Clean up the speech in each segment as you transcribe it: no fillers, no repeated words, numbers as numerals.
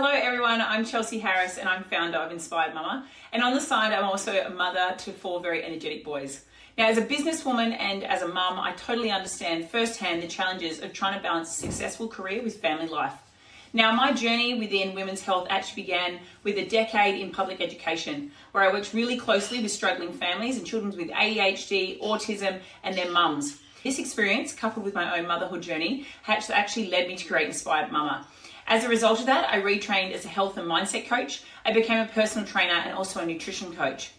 Hello everyone, I'm Chelsea Harris and I'm founder of Inspired Mama. And on the side, I'm also a mother to 4 very energetic boys. Now, as a businesswoman and as a mum, I totally understand firsthand the challenges of trying to balance a successful career with family life. Now, my journey within women's health actually began with a decade in public education, where I worked really closely with struggling families and children with ADHD, autism, and their mums. This experience, coupled with my own motherhood journey, has actually led me to create Inspired Mama. As a result of that, I retrained as a health and mindset coach. I became a personal trainer and also a nutrition coach.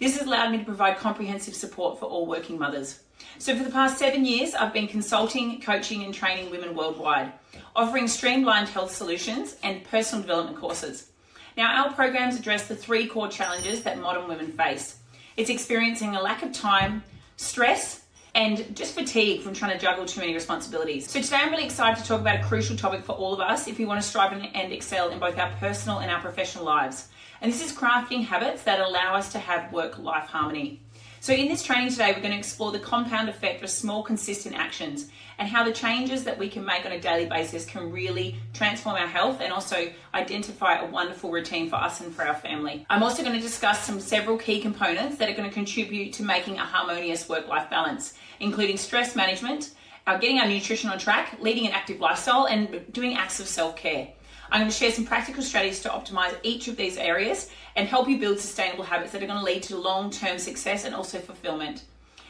This has allowed me to provide comprehensive support for all working mothers. So for the past 7 years, I've been consulting, coaching and training women worldwide, offering streamlined health solutions and personal development courses. Now, our programs address the 3 core challenges that modern women face. It's experiencing a lack of time, stress, and just fatigue from trying to juggle too many responsibilities. So today I'm really excited to talk about a crucial topic for all of us if we want to strive and excel in both our personal and our professional lives. And this is crafting habits that allow us to have work-life harmony. So in this training today, we're going to explore the compound effect of small, consistent actions and how the changes that we can make on a daily basis can really transform our health and also identify a wonderful routine for us and for our family. I'm also going to discuss several key components that are going to contribute to making a harmonious work-life balance, including stress management, getting our nutrition on track, leading an active lifestyle, and doing acts of self-care. I'm going to share some practical strategies to optimize each of these areas and help you build sustainable habits that are going to lead to long-term success and also fulfillment.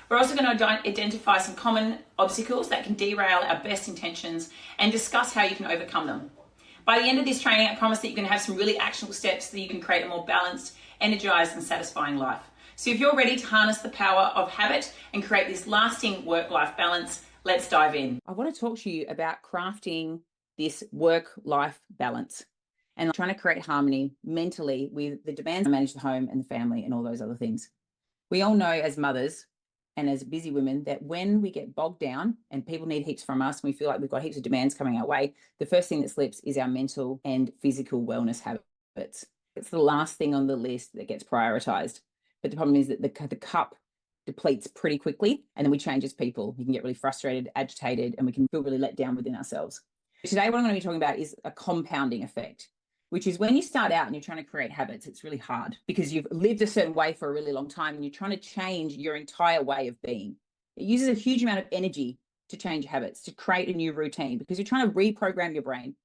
We're also going to identify some common obstacles that can derail our best intentions and discuss how you can overcome them. By the end of this training, I promise that you're going to have some really actionable steps so that you can create a more balanced, energized, and satisfying life. So if you're ready to harness the power of habit and create this lasting work-life balance, let's dive in. I want to talk to you about crafting this work-life balance and trying to create harmony mentally with the demands to manage the home and the family and all those other things. We all know as mothers and as busy women that when we get bogged down and people need heaps from us and we feel like we've got heaps of demands coming our way, the first thing that slips is our mental and physical wellness habits. It's the last thing on the list that gets prioritized. But the problem is that the cup depletes pretty quickly and then we change as people. We can get really frustrated, agitated, and we can feel really let down within ourselves. Today, what I'm going to be talking about is a compounding effect, which is when you start out and you're trying to create habits, it's really hard because you've lived a certain way for a really long time and you're trying to change your entire way of being. It uses a huge amount of energy to change habits, to create a new routine because you're trying to reprogram your brain.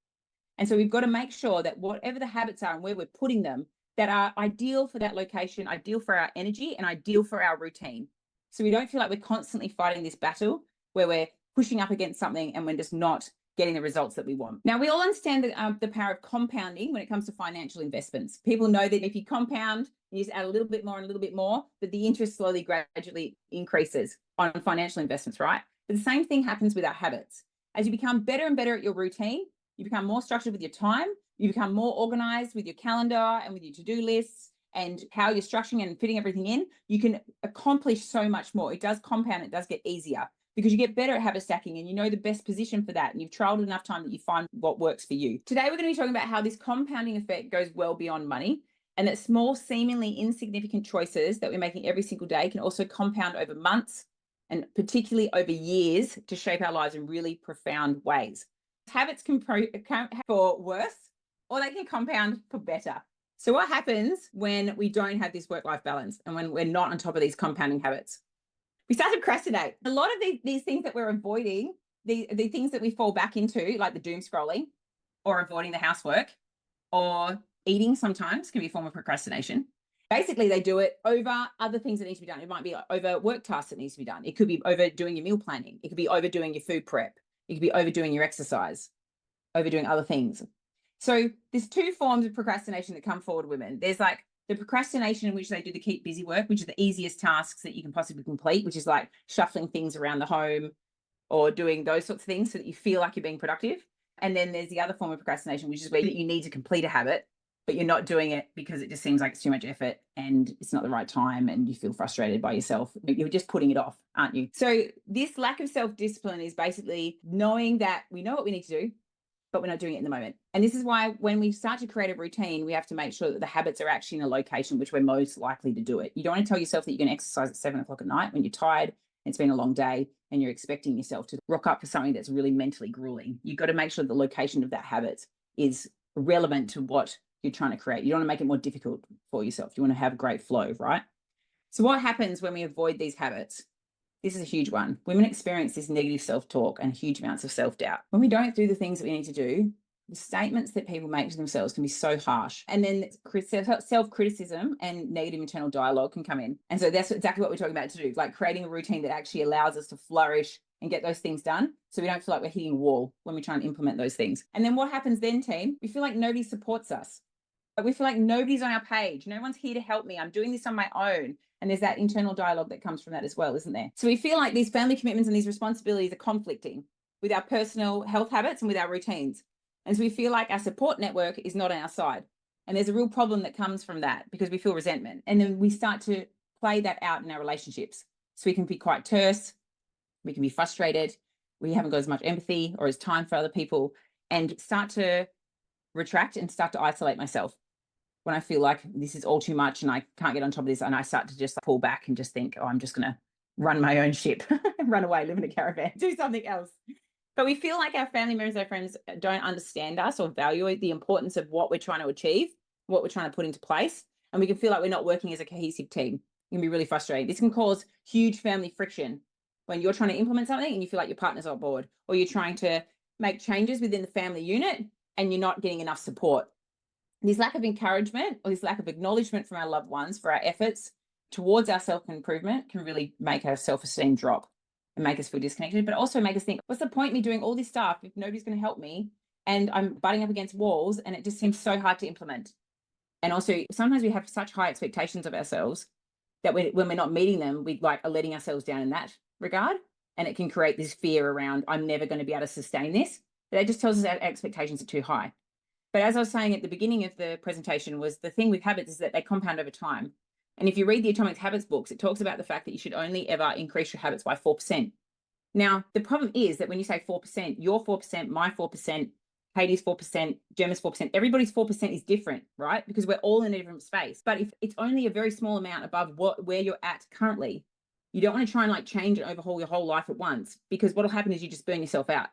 And so we've got to make sure that whatever the habits are and where we're putting them, that are ideal for that location, ideal for our energy and ideal for our routine. So we don't feel like we're constantly fighting this battle where we're pushing up against something and we're just not getting the results that we want. Now, we all understand the power of compounding when it comes to financial investments. People know that if you compound, you just add a little bit more and a little bit more, that the interest slowly, gradually increases on financial investments, right? But the same thing happens with our habits. As you become better and better at your routine, you become more structured with your time, you become more organized with your calendar and with your to-do lists and how you're structuring and fitting everything in, you can accomplish so much more. It does compound, it does get easier, because you get better at habit stacking and you know the best position for that and you've trialed enough time that you find what works for you. Today, we're going to be talking about how this compounding effect goes well beyond money and that small, seemingly insignificant choices that we're making every single day can also compound over months and particularly over years to shape our lives in really profound ways. Habits can for worse or they can compound for better. So what happens when we don't have this work-life balance and when we're not on top of these compounding habits? We start to procrastinate. A lot of these things that we're avoiding, the things that we fall back into, like the doom scrolling or avoiding the housework or eating sometimes can be a form of procrastination. Basically, they do it over other things that need to be done. It might be over work tasks that needs to be done. It could be over doing your meal planning. It could be overdoing your food prep. It could be overdoing your exercise, overdoing other things. So there's 2 forms of procrastination that come forward, women. There's like the procrastination in which they do the keep busy work, which are the easiest tasks that you can possibly complete, which is like shuffling things around the home or doing those sorts of things so that you feel like you're being productive. And then there's the other form of procrastination, which is where you need to complete a habit, but you're not doing it because it just seems like it's too much effort and it's not the right time and you feel frustrated by yourself. You're just putting it off, aren't you? So this lack of self-discipline is basically knowing that we know what we need to do, but we're not doing it in the moment. And this is why when we start to create a routine, we have to make sure that the habits are actually in a location which we're most likely to do it. You don't want to tell yourself that you're going to exercise at 7 o'clock at night when you're tired, it's been a long day, and you're expecting yourself to rock up for something that's really mentally grueling. You've got to make sure the location of that habit is relevant to what you're trying to create. You don't want to make it more difficult for yourself. You want to have a great flow, right? So what happens when we avoid these habits? This is a huge one. Women experience this negative self-talk and huge amounts of self-doubt. When we don't do the things that we need to do, the statements that people make to themselves can be so harsh. And then self-criticism and negative internal dialogue can come in. And so that's exactly what we're talking about to do, like creating a routine that actually allows us to flourish and get those things done, so we don't feel like we're hitting a wall when we try and implement those things. And then what happens then, team? We feel like nobody supports us. We feel like nobody's on our page. No one's here to help me. I'm doing this on my own. And there's that internal dialogue that comes from that as well, isn't there? So we feel like these family commitments and these responsibilities are conflicting with our personal health habits and with our routines. And so we feel like our support network is not on our side. And there's a real problem that comes from that because we feel resentment. And then we start to play that out in our relationships. So we can be quite terse. We can be frustrated. We haven't got as much empathy or as time for other people, and start to retract and start to isolate myself when I feel like this is all too much and I can't get on top of this. And I start to just pull back and just think, oh, I'm just going to run my own ship, run away, live in a caravan, do something else. But we feel like our family members, our friends don't understand us or value the importance of what we're trying to achieve, what we're trying to put into place. And we can feel like we're not working as a cohesive team. It can be really frustrating. This can cause huge family friction when you're trying to implement something and you feel like your partner's on board, or you're trying to make changes within the family unit and you're not getting enough support. This lack of encouragement or this lack of acknowledgement from our loved ones for our efforts towards our self-improvement can really make our self-esteem drop and make us feel disconnected, but also make us think, what's the point of me doing all this stuff if nobody's going to help me and I'm butting up against walls and it just seems so hard to implement? And also sometimes we have such high expectations of ourselves that when we're not meeting them, we like are letting ourselves down in that regard. And it can create this fear around, I'm never going to be able to sustain this. But that just tells us our expectations are too high. But as I was saying at the beginning of the presentation, was the thing with habits is that they compound over time. And if you read the Atomic Habits books, it talks about the fact that you should only ever increase your habits by 4%. Now, the problem is that when you say 4%, your 4%, my 4%, Katie's 4%, Gemma's 4%, everybody's 4% is different, right? Because we're all in a different space. But if it's only a very small amount above where you're at currently, you don't want to try and like change and overhaul your whole life at once, because what'll happen is you just burn yourself out.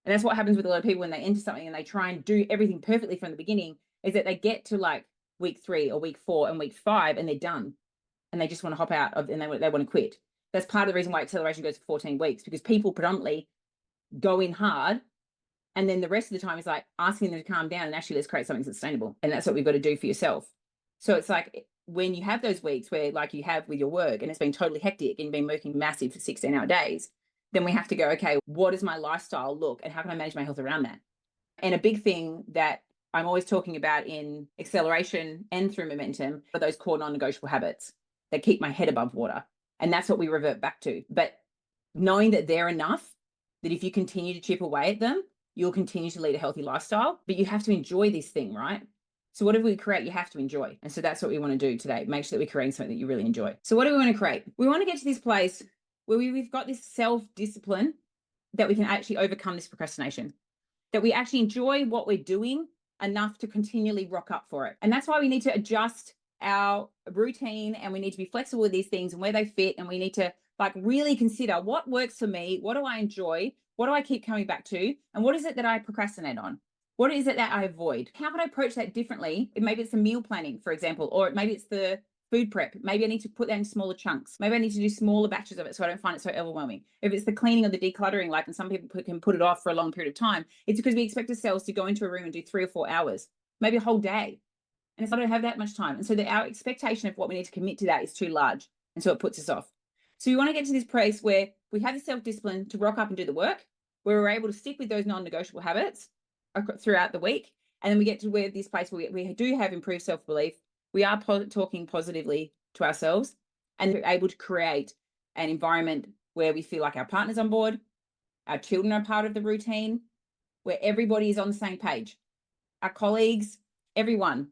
And that's what happens with a lot of people when they enter something and they try and do everything perfectly from the beginning, is that they get to like week 3 or week 4 and week 5 and they're done. And they just want to hop out of and they want to quit. That's part of the reason why acceleration goes for 14 weeks, because people predominantly go in hard and then the rest of the time is like asking them to calm down and actually let's create something sustainable. And that's what we've got to do for yourself. So it's like when you have those weeks where like you have with your work and it's been totally hectic and you've been working massive for 16-hour days, then we have to go, okay, what does my lifestyle look and how can I manage my health around that? And a big thing that I'm always talking about in acceleration and through momentum are those core non-negotiable habits that keep my head above water. And that's what we revert back to. But knowing that they're enough, that if you continue to chip away at them, you'll continue to lead a healthy lifestyle, but you have to enjoy this thing, right? So whatever we create, you have to enjoy. And so that's what we want to do today. Make sure that we're creating something that you really enjoy. So what do we want to create? We want to get to this place where we've got this self-discipline that we can actually overcome this procrastination, that we actually enjoy what we're doing enough to continually rock up for it. And that's why we need to adjust our routine and we need to be flexible with these things and where they fit. And we need to like really consider what works for me. What do I enjoy? What do I keep coming back to? And what is it that I procrastinate on? What is it that I avoid? How can I approach that differently? Maybe it's the meal planning, for example, or maybe it's the food prep. Maybe I need to put that in smaller chunks. Maybe I need to do smaller batches of it so I don't find it so overwhelming. If it's the cleaning or the decluttering, like, and some people can put it off for a long period of time, it's because we expect ourselves to go into a room and do 3 or 4 hours, maybe a whole day. And it's I don't have that much time. And so our expectation of what we need to commit to that is too large. And so it puts us off. So we want to get to this place where we have the self-discipline to rock up and do the work, where we're able to stick with those non-negotiable habits throughout the week. And then we get to where this place where we do have improved self-belief. We are talking positively to ourselves and we're able to create an environment where we feel like our partner's on board, our children are part of the routine, where everybody is on the same page. Our colleagues, everyone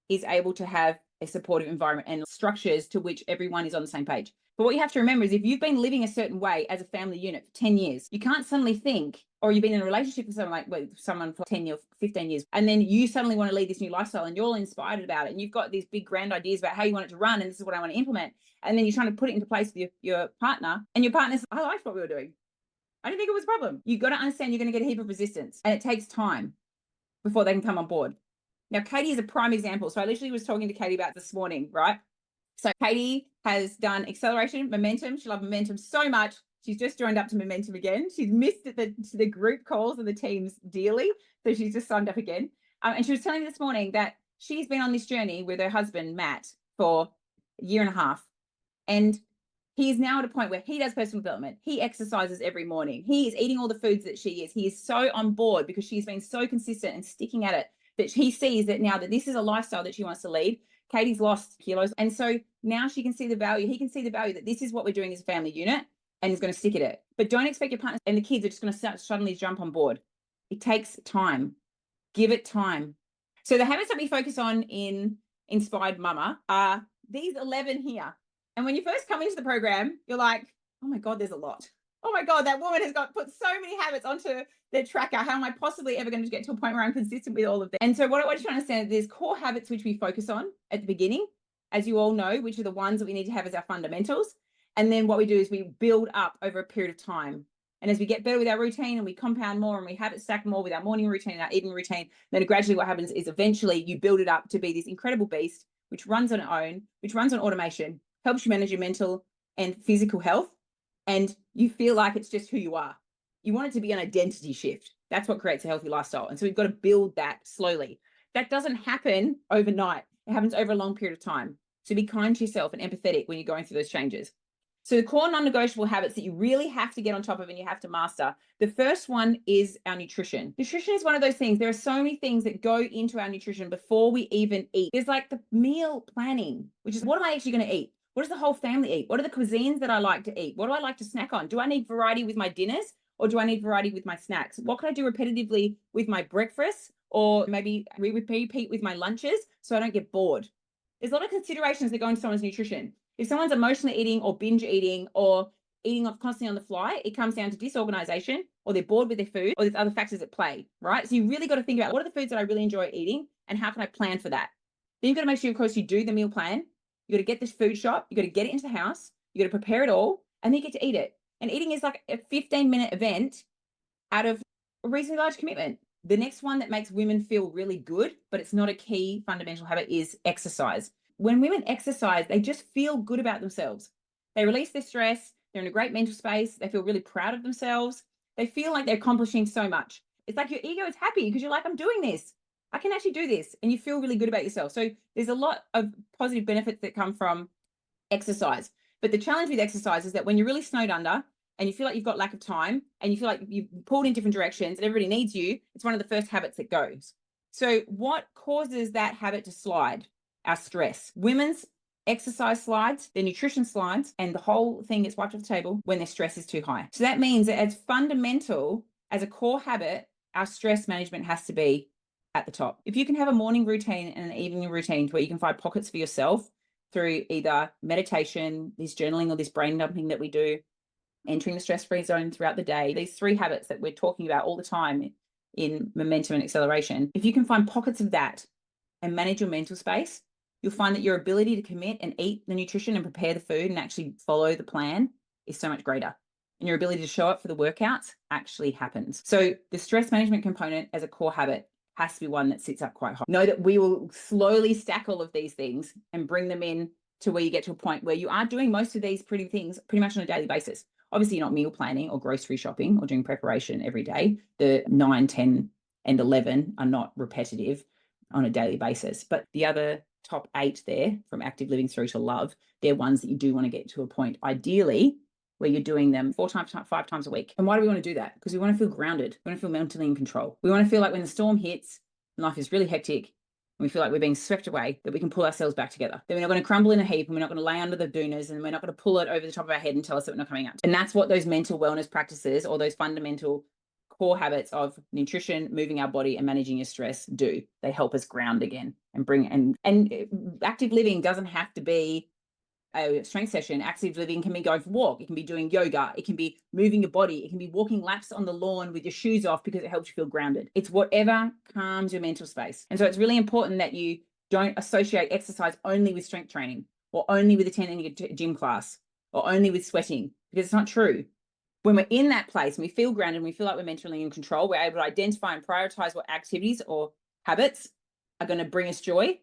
is able to have a supportive environment and structures to which everyone is on the same page. But what you have to remember is if you've been living a certain way as a family unit for 10 years, you can't suddenly think, or you've been in a relationship with someone for 10 years, 15 years, and then you suddenly want to lead this new lifestyle and you're all inspired about it. And you've got these big grand ideas about how you want it to run. And this is what I want to implement. And then you're trying to put it into place with your partner and your partner's, I liked what we were doing. I didn't think it was a problem. You've got to understand you're going to get a heap of resistance and it takes time. before they can come on board. Now, Katie is a prime example. So I literally was talking to Katie about this morning, right? So Katie has done acceleration, momentum. She loves momentum so much. She's just joined up to momentum again. She's missed the group calls and the teams dearly. So she's just signed up again. And she was telling me this morning that she's been on this journey with her husband, Matt, for a year and a half. And he is now at a point where he does personal development. He exercises every morning. He is eating all the foods that she is. He is so on board because she's been so consistent and sticking at it that he sees that now that this is a lifestyle that she wants to lead. Katie's lost kilos. And so now she can see the value. He can see the value that this is what we're doing as a family unit and is going to stick at it. But don't expect your partner and the kids are just going to suddenly jump on board. It takes time. Give it time. So the habits that we focus on in Inspired Mama are these 11 here. And when you first come into the program, you're like, oh my God, there's a lot. Oh my God, that woman has put so many habits onto their tracker. How am I possibly ever going to get to a point where I'm consistent with all of them? And so what I want you to understand, there's core habits which we focus on at the beginning, as you all know, which are the ones that we need to have as our fundamentals. And then what we do is we build up over a period of time. And as we get better with our routine and we compound more and we habit stack more with our morning routine and our evening routine, then gradually what happens is eventually you build it up to be this incredible beast, which runs on its own, which runs on automation, helps you manage your mental and physical health. And you feel like it's just who you are. You want it to be an identity shift. That's what creates a healthy lifestyle. And so we've got to build that slowly. That doesn't happen overnight. It happens over a long period of time. So be kind to yourself and empathetic when you're going through those changes. So the core non-negotiable habits that you really have to get on top of and you have to master. The first one is our nutrition. Nutrition is one of those things. There are so many things that go into our nutrition before we even eat. There's like the meal planning, which is what am I actually going to eat? What does the whole family eat? What are the cuisines that I like to eat? What do I like to snack on? Do I need variety with my dinners or do I need variety with my snacks? What can I do repetitively with my breakfast or maybe repeat with my lunches so I don't get bored? There's a lot of considerations that go into someone's nutrition. If someone's emotionally eating or binge eating or eating constantly on the fly, it comes down to disorganization or they're bored with their food or there's other factors at play, right? So you really got to think about what are the foods that I really enjoy eating and how can I plan for that? Then you've got to make sure, of course, you do the meal plan. You got to get this food shop. You got to get it into the house. You got to prepare it all and then you get to eat it. And eating is like a 15-minute event out of a reasonably large commitment. The next one that makes women feel really good, but it's not a key fundamental habit, is exercise. When women exercise, they just feel good about themselves. They release their stress. They're in a great mental space. They feel really proud of themselves. They feel like they're accomplishing so much. It's like your ego is happy because you're like, I'm doing this. I can actually do this. And you feel really good about yourself. So there's a lot of positive benefits that come from exercise. But the challenge with exercise is that when you're really snowed under and you feel like you've got lack of time and you feel like you've pulled in different directions and everybody needs you, it's one of the first habits that goes. So what causes that habit to slide? Our stress. Women's exercise slides, their nutrition slides, and the whole thing gets wiped off the table when their stress is too high. So that means that as fundamental as a core habit, our stress management has to be at the top. If you can have a morning routine and an evening routine where you can find pockets for yourself through either meditation, this journaling, or this brain dumping that we do, entering the stress-free zone throughout the day, these 3 habits that we're talking about all the time in momentum and acceleration, if you can find pockets of that and manage your mental space, you'll find that your ability to commit and eat the nutrition and prepare the food and actually follow the plan is so much greater. And your ability to show up for the workouts actually happens. So the stress management component as a core habit has to be one that sits up quite high. Know that we will slowly stack all of these things and bring them in to where you get to a point where you are doing most of these things pretty much on a daily basis. Obviously, you're not meal planning or grocery shopping or doing preparation every day. The 9, 10, and 11 are not repetitive on a daily basis. But the other top 8 there, from active living through to love, they're ones that you do want to get to a point, ideally, where you're doing them 4 times, 5 times a week. And why do we want to do that? Because we want to feel grounded. We want to feel mentally in control. We want to feel like when the storm hits and life is really hectic and we feel like we're being swept away, that we can pull ourselves back together. That we're not going to crumble in a heap and we're not going to lay under the dunas and we're not going to pull it over the top of our head and tell us that we're not coming up. And that's what those mental wellness practices or those fundamental core habits of nutrition, moving our body and managing your stress do. They help us ground again and bring, and active living doesn't have to be a strength session. Active living can be going for a walk. It can be doing yoga. It can be moving your body. It can be walking laps on the lawn with your shoes off because it helps you feel grounded. It's whatever calms your mental space. And so it's really important that you don't associate exercise only with strength training or only with attending a gym class or only with sweating, because it's not true. When we're in that place and we feel grounded and we feel like we're mentally in control, we're able to identify and prioritize what activities or habits are going to bring us joy.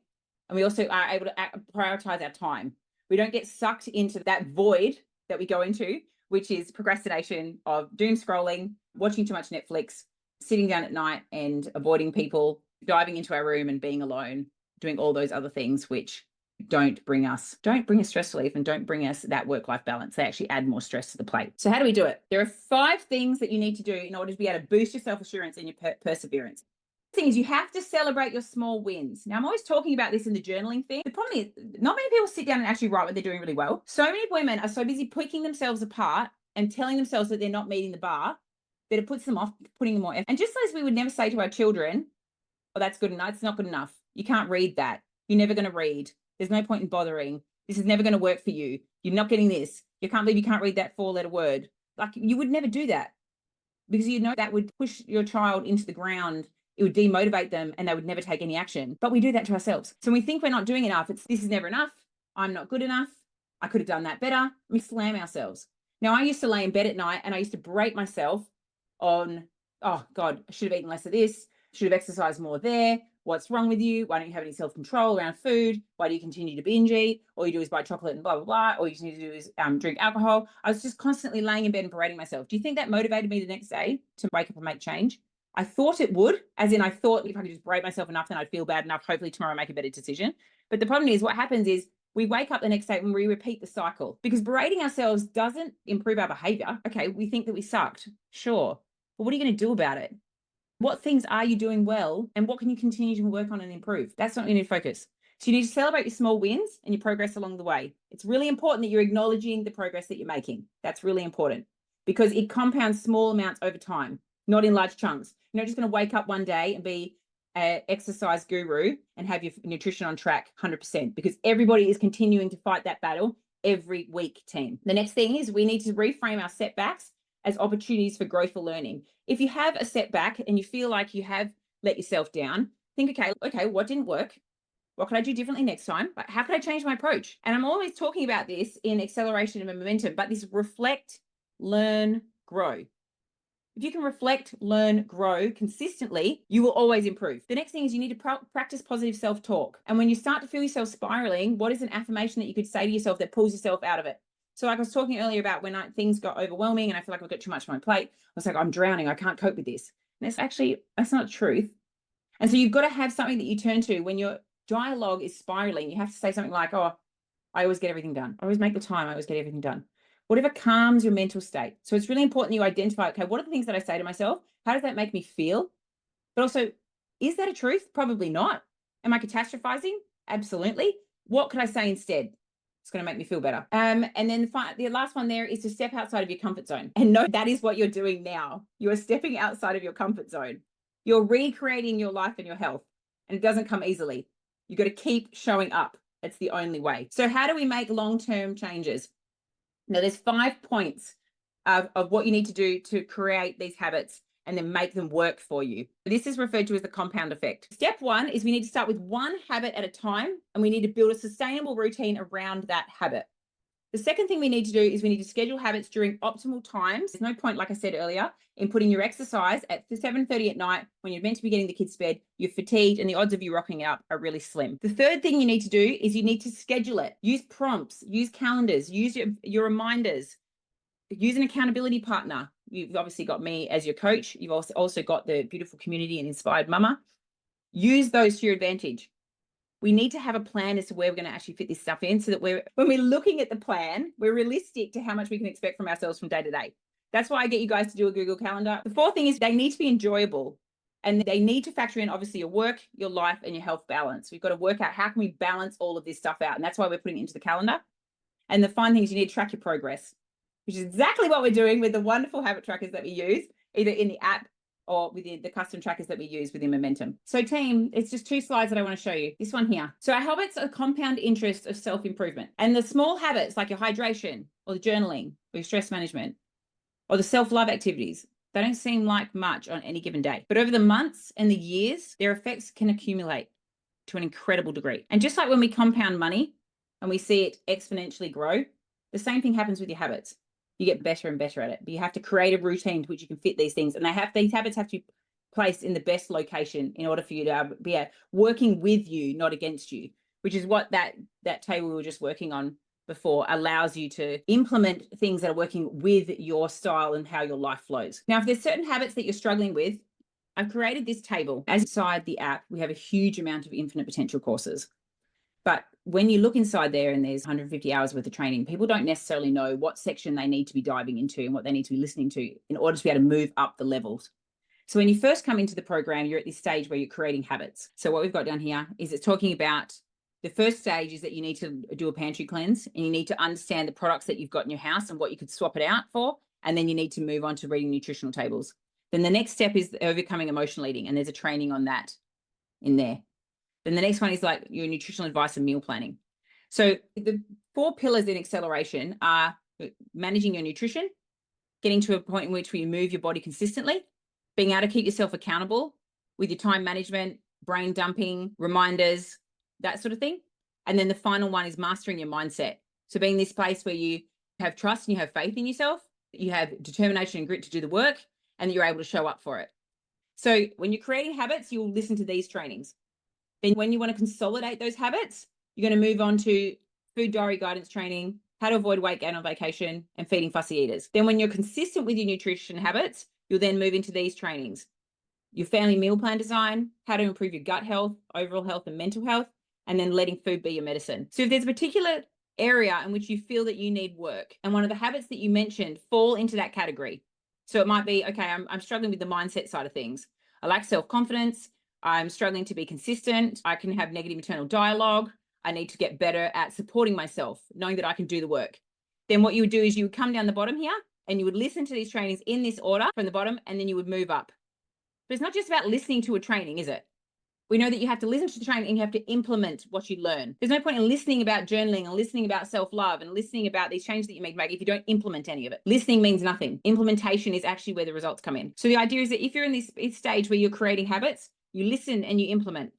And we also are able to prioritize our time. We don't get sucked into that void that we go into, which is procrastination of doom scrolling, watching too much Netflix, sitting down at night and avoiding people, diving into our room and being alone, doing all those other things which don't bring us stress relief and don't bring us that work-life balance. They actually add more stress to the plate. So how do we do it? There are 5 things that you need to do in order to be able to boost your self-assurance and your perseverance. The thing is, you have to celebrate your small wins. Now, I'm always talking about this in the journaling thing. The problem is not many people sit down and actually write what they're doing really well. So many women are so busy picking themselves apart and telling themselves that they're not meeting the bar that it puts them off putting more effort. And just as we would never say to our children, oh, that's good enough, it's not good enough. You can't read that. You're never going to read. There's no point in bothering. This is never going to work for you. You're not getting this. You can't believe you can't read that 4-letter word. Like, you would never do that because you know that would push your child into the ground. It would demotivate them and they would never take any action. But we do that to ourselves. So when we think we're not doing enough, it's this is never enough. I'm not good enough. I could have done that better. We slam ourselves. Now, I used to lay in bed at night and I used to berate myself on, oh God, I should have eaten less of this. Should have exercised more there. What's wrong with you? Why don't you have any self-control around food? Why do you continue to binge eat? All you do is buy chocolate and blah, blah, blah. All you need to do is drink alcohol. I was just constantly laying in bed and berating myself. Do you think that motivated me the next day to wake up and make change? I thought it would, as in I thought if I could just berate myself enough, then I'd feel bad enough. Hopefully tomorrow I make a better decision. But the problem is what happens is we wake up the next day and we repeat the cycle because berating ourselves doesn't improve our behavior. Okay, we think that we sucked. Sure. But what are you going to do about it? What things are you doing well and what can you continue to work on and improve? That's what you need to focus. So you need to celebrate your small wins and your progress along the way. It's really important that you're acknowledging the progress that you're making. That's really important because it compounds small amounts over time, not in large chunks. You're not just going to wake up one day and be an exercise guru and have your nutrition on track 100% because everybody is continuing to fight that battle every week, team. The next thing is we need to reframe our setbacks as opportunities for growth or learning. If you have a setback and you feel like you have let yourself down, think, okay, what didn't work? What could I do differently next time? How could I change my approach? And I'm always talking about this in acceleration and momentum, but this reflect, learn, grow. If you can reflect, learn, grow consistently, you will always improve. The next thing is you need to practice positive self-talk. And when you start to feel yourself spiraling, what is an affirmation that you could say to yourself that pulls yourself out of it? So like I was talking earlier about when things got overwhelming and I feel like I've got too much on my plate, I was like, I'm drowning. I can't cope with this. And that's not truth. And so you've got to have something that you turn to when your dialogue is spiraling. You have to say something like, oh, I always get everything done. I always make the time. I always get everything done. Whatever calms your mental state. So it's really important you identify, okay, what are the things that I say to myself? How does that make me feel? But also, is that a truth? Probably not. Am I catastrophizing? Absolutely. What could I say instead? It's going to make me feel better. And then the last one there is to step outside of your comfort zone. And no, that is what you're doing now. You are stepping outside of your comfort zone. You're recreating your life and your health. And it doesn't come easily. You've got to keep showing up. It's the only way. So how do we make long-term changes? Now, there's 5 points of what you need to do to create these habits and then make them work for you. This is referred to as the compound effect. Step 1 is we need to start with one habit at a time, and we need to build a sustainable routine around that habit. The second thing we need to do is we need to schedule habits during optimal times. There's no point, like I said earlier, in putting your exercise at 7:30 at night when you're meant to be getting the kids to bed, you're fatigued, and the odds of you rocking it up are really slim. The third thing you need to do is you need to schedule it. Use prompts, use calendars, use your reminders, use an accountability partner. You've obviously got me as your coach. You've also got the beautiful community and Inspired Mama. Use those to your advantage. We need to have a plan as to where we're going to actually fit this stuff in so that when we're looking at the plan, we're realistic to how much we can expect from ourselves from day to day. That's why I get you guys to do a Google Calendar. The fourth thing is they need to be enjoyable and they need to factor in obviously your work, your life, and your health balance. We've got to work out how can we balance all of this stuff out. And that's why we're putting it into the calendar. And the fun thing is you need to track your progress, which is exactly what we're doing with the wonderful habit trackers that we use, either in the app or within the custom trackers that we use within Momentum. So team, it's just 2 slides that I want to show you. This one here. So our habits are compound interest of self-improvement. And the small habits like your hydration or the journaling or your stress management or the self-love activities, they don't seem like much on any given day. But over the months and the years, their effects can accumulate to an incredible degree. And just like when we compound money and we see it exponentially grow, the same thing happens with your habits. you get better and better at it. But you have to create a routine to which you can fit these things. And these habits have to be placed in the best location in order for you to be working with you, not against you, which is what that table we were just working on before allows you to implement things that are working with your style and how your life flows. Now, if there's certain habits that you're struggling with, I've created this table. As inside the app, we have a huge amount of infinite potential courses. But when you look inside there and there's 150 hours worth of training, people don't necessarily know what section they need to be diving into and what they need to be listening to in order to be able to move up the levels. So when you first come into the program, you're at this stage where you're creating habits. So what we've got down here is it's talking about the first stage is that you need to do a pantry cleanse and you need to understand the products that you've got in your house and what you could swap it out for. And then you need to move on to reading nutritional tables. Then the next step is overcoming emotional eating. And there's a training on that in there. Then the next one is like your nutritional advice and meal planning. So the 4 pillars in acceleration are managing your nutrition, getting to a point in which you move your body consistently, being able to keep yourself accountable with your time management, brain dumping, reminders, that sort of thing. And then the final one is mastering your mindset. So being this place where you have trust and you have faith in yourself, you have determination and grit to do the work, and you're able to show up for it. So when you're creating habits, you'll listen to these trainings. Then when you want to consolidate those habits, you're going to move on to food diary guidance training, how to avoid weight gain on vacation, and feeding fussy eaters. Then when you're consistent with your nutrition habits, you'll then move into these trainings. Your family meal plan design, how to improve your gut health, overall health, and mental health, and then letting food be your medicine. So if there's a particular area in which you feel that you need work, and one of the habits that you mentioned fall into that category. So it might be, okay, I'm struggling with the mindset side of things. I lack self-confidence. I'm struggling to be consistent. I can have negative internal dialogue. I need to get better at supporting myself, knowing that I can do the work. Then what you would do is you would come down the bottom here and you would listen to these trainings in this order from the bottom, and then you would move up. But it's not just about listening to a training, is it? We know that you have to listen to the training and you have to implement what you learn. There's no point in listening about journaling and listening about self-love and listening about these changes that you make if you don't implement any of it. Listening means nothing. Implementation is actually where the results come in. So the idea is that if you're in this stage where you're creating habits, you listen and you implement,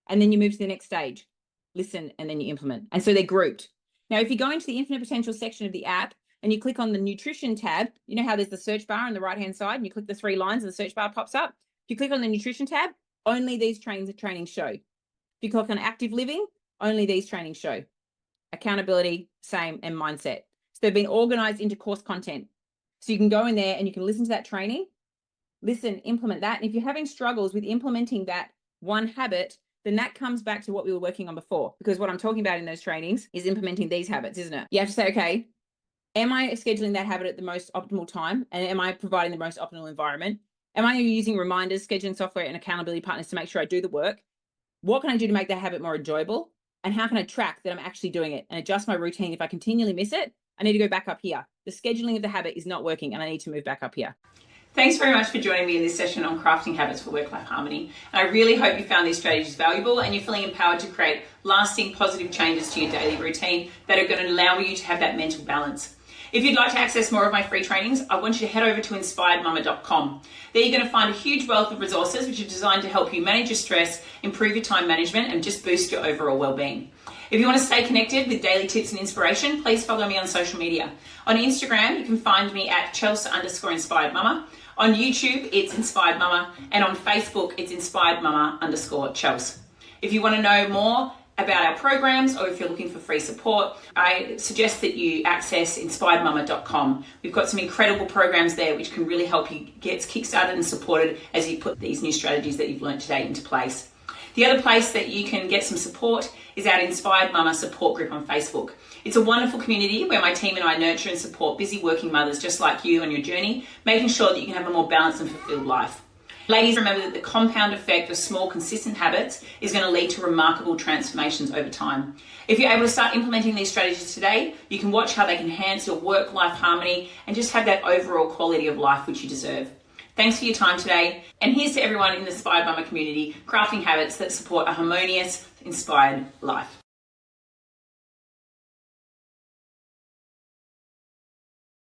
and then you move to the next stage. Listen and then you implement. And so they're grouped. Now, if you go into the infinite potential section of the app and you click on the nutrition tab, you know how there's the search bar on the right-hand side and you click the 3 lines and the search bar pops up? If you click on the nutrition tab, only these trainings show. If you click on active living, only these trainings show. Accountability, same, and mindset. So they've been organized into course content. So you can go in there and you can listen to that training, listen, implement that. And if you're having struggles with implementing that one habit, then that comes back to what we were working on before. Because what I'm talking about in those trainings is implementing these habits, isn't it? You have to say, okay, am I scheduling that habit at the most optimal time? And am I providing the most optimal environment? Am I using reminders, scheduling software, and accountability partners to make sure I do the work? What can I do to make that habit more enjoyable? And how can I track that I'm actually doing it and adjust my routine? If I continually miss it, I need to go back up here. The scheduling of the habit is not working and I need to move back up here. Thanks very much for joining me in this session on crafting habits for work-life harmony. And I really hope you found these strategies valuable and you're feeling empowered to create lasting positive changes to your daily routine that are going to allow you to have that mental balance. If you'd like to access more of my free trainings, I want you to head over to inspiredmama.com. There you're going to find a huge wealth of resources which are designed to help you manage your stress, improve your time management, and just boost your overall well-being. If you want to stay connected with daily tips and inspiration, please follow me on social media. On Instagram, you can find me at Chelsea_InspiredMama. On YouTube, it's Inspired Mama. And on Facebook, it's Inspired Mama_Chelsea. If you want to know more about our programs, or if you're looking for free support, I suggest that you access inspiredmama.com. We've got some incredible programs there which can really help you get kickstarted and supported as you put these new strategies that you've learned today into place. The other place that you can get some support is our Inspired Mama support group on Facebook. It's a wonderful community where my team and I nurture and support busy working mothers just like you on your journey, making sure that you can have a more balanced and fulfilled life. Ladies, remember that the compound effect of small, consistent habits is going to lead to remarkable transformations over time. If you're able to start implementing these strategies today, you can watch how they can enhance your work-life harmony and just have that overall quality of life which you deserve. Thanks for your time today. And here's to everyone in the Inspired Mama community, crafting habits that support a harmonious, inspired life.